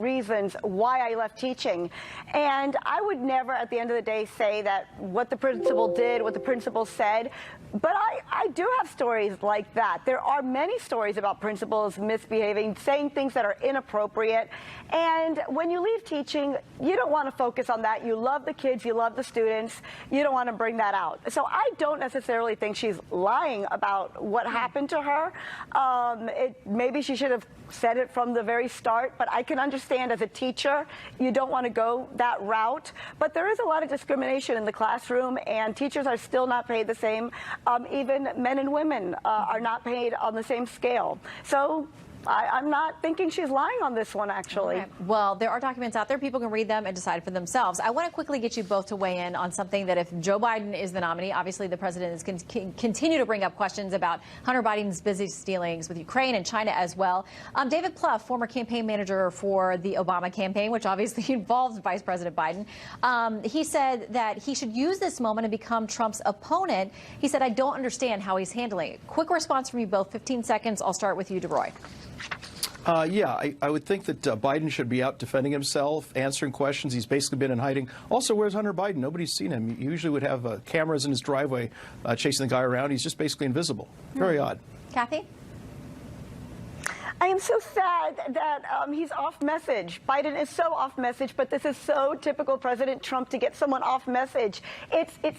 reasons why I left teaching. And I would never, at the end of the day, say that what the principal did, what the principal said. But I do have stories like that. There are many stories about principals misbehaving, saying things that are inappropriate. And when you leave teaching, you don't want to focus on that. You love the kids, you love the students. You don't want to bring that out. So I don't necessarily think she's lying about what happened to her. Maybe she should have said it from the very start, but I can understand as a teacher, you don't want to go that route. But there is a lot of discrimination in the classroom, and teachers are still not paid the same. Even men and women are not paid on the same scale. So I'm not thinking she's lying on this one, actually. Okay. Well, there are documents out there. People can read them and decide for themselves. I want to quickly get you both to weigh in on something that if Joe Biden is the nominee, obviously the president is going to continue to bring up questions about Hunter Biden's business dealings with Ukraine and China as well. David Plouffe, former campaign manager for the Obama campaign, which obviously involves Vice President Biden, he said that he should use this moment to become Trump's opponent. He said, I don't understand how he's handling it. Quick response from you both, 15 seconds. I'll start with you, DeRoy. Yeah, I would think that Biden should be out defending himself, answering questions. He's basically been in hiding. Also, where's Hunter Biden? Nobody's seen him. He usually would have cameras in his driveway chasing the guy around. He's just basically invisible. Very odd. Kathy? I am so sad that he's off message. Biden is so off message, but this is so typical President Trump to get someone off message.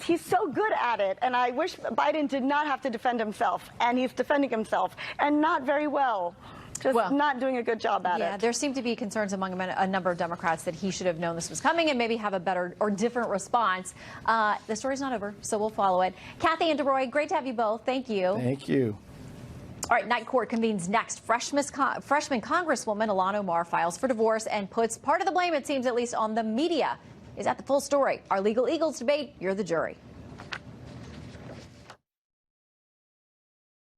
He's so good at it, and I wish Biden did not have to defend himself, and he's defending himself, and not very well. Just not doing a good job at it. Yeah, there seem to be concerns among a number of Democrats that he should have known this was coming and maybe have a better or different response. The story's not over, so we'll follow it. Kathy and DeRoy, great to have you both. Thank you. Thank you. All right, night court convenes next. Freshman Congresswoman Ilhan Omar files for divorce and puts part of the blame, it seems at least, on the media. Is that the full story? Our Legal Eagles debate. You're the jury.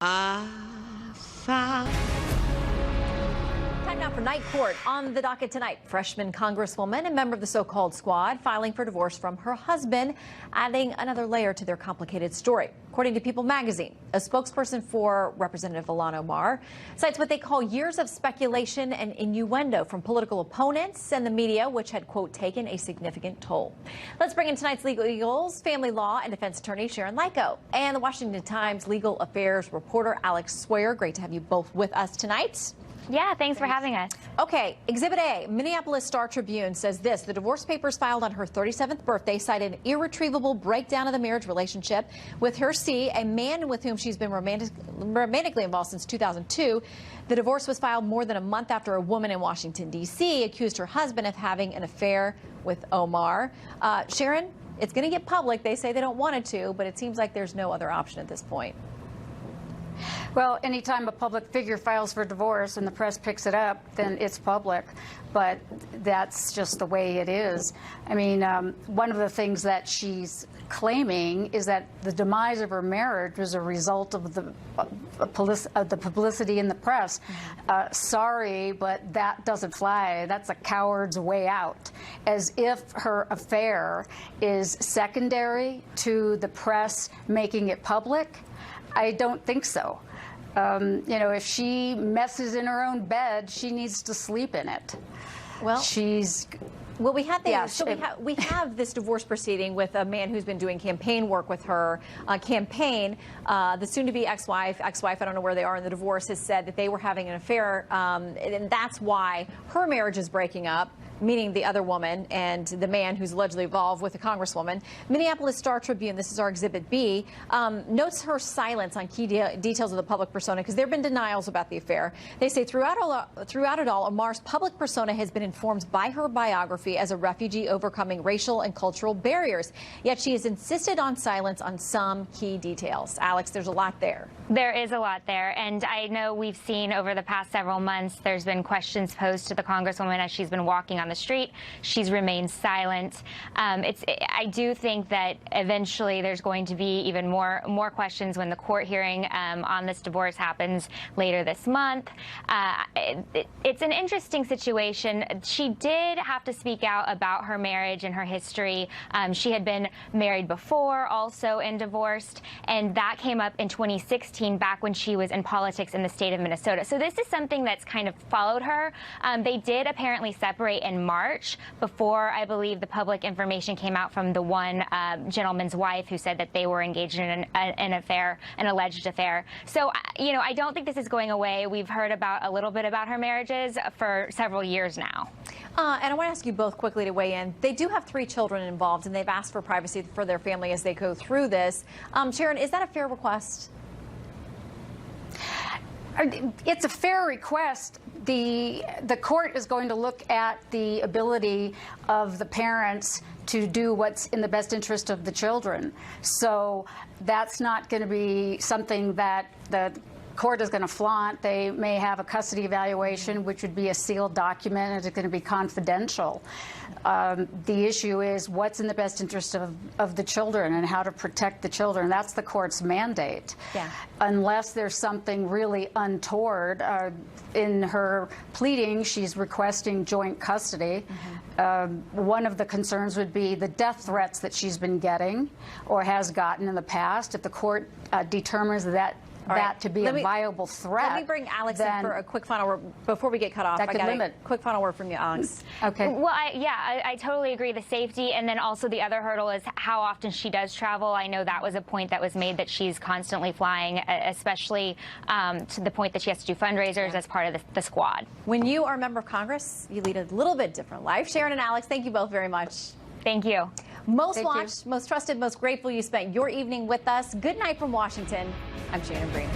Time now for night court. On the docket tonight, freshman Congresswoman and member of the so-called squad filing for divorce from her husband, adding another layer to their complicated story. According to People magazine, a spokesperson for Representative Ilhan Omar cites what they call years of speculation and innuendo from political opponents and the media, which had, quote, taken a significant toll. Let's bring in tonight's Legal Eagles, family law and defense attorney Sharon Lyko, and the Washington Times legal affairs reporter Alex Sawyer. Great to have you both with us tonight. Yeah, thanks for having us. Okay, Exhibit A, Minneapolis Star-Tribune says this: the divorce papers filed on her 37th birthday cite an irretrievable breakdown of the marriage relationship with her C, a man with whom she's been romantically involved since 2002. The divorce was filed more than a month after a woman in Washington, D.C. accused her husband of having an affair with Omar. Sharon, it's going to get public. They say they don't want it to, but it seems like there's no other option at this point. Well, anytime a public figure files for divorce and the press picks it up, then it's public. But that's just the way it is. I mean, one of the things that she's claiming is that the demise of her marriage was a result of the publicity in the press. Sorry, but that doesn't fly. That's a coward's way out. As if her affair is secondary to the press making it public. I don't think so. You know, if she messes in her own bed, she needs to sleep in it. Well, we had we have this divorce proceeding with a man who's been doing campaign work with her campaign. The soon-to-be ex-wife, I don't know where they are in the divorce, has said that they were having an affair, and that's why her marriage is breaking up, meaning the other woman and the man who's allegedly involved with the congresswoman. Minneapolis Star-Tribune, this is our Exhibit B, notes her silence on key details of the public persona because there have been denials about the affair. They say throughout it all, Omar's public persona has been informed by her biography as a refugee overcoming racial and cultural barriers. Yet she has insisted on silence on some key details. Alex, there's a lot there. There is a lot there, and I know we've seen over the past several months there's been questions posed to the Congresswoman as she's been walking on the street. She's remained silent. I do think that eventually there's going to be even more questions when the court hearing on this divorce happens later this month. It's an interesting situation. She did have to speak speak out about her marriage and her history. She had been married before also and divorced, and that came up in 2016 back when she was in politics in the state of Minnesota. So this is something that's kind of followed her. They did apparently separate in March before, I believe, the public information came out from the one gentleman's wife who said that they were engaged in an affair, an alleged affair. So, you know, I don't think this is going away. We've heard about a little bit about her marriages for several years now. And I want to ask you both quickly to weigh in. They do have 3 children involved, and they've asked for privacy for their family as they go through this. Sharon, is that a fair request? It's a fair request. The court is going to look at the ability of the parents to do what's in the best interest of the children. So that's not going to be something that the court is going to flaunt. They may have a custody evaluation, which would be a sealed document, and it's going to be confidential. The issue is what's in the best interest of the children and how to protect the children. That's the court's mandate. Yeah. Unless there's something really untoward. In her pleading, she's requesting joint custody. One of the concerns would be the death threats that she's been getting or has gotten in the past. If the court determines that to be a viable threat. Let me bring Alex in for a quick final word before we get cut off. That could limit. Quick final word from you, Alex. Okay. Well, I totally agree. The safety, and then also the other hurdle is how often she does travel. I know that was a point that was made, that she's constantly flying, especially to the point that she has to do fundraisers as part of the squad. When you are a member of Congress, you lead a little bit different life. Sharon and Alex, thank you both very much. Thank you. Most watched, most trusted, most grateful you spent your evening with us. Good night from Washington. I'm Shannon Bream.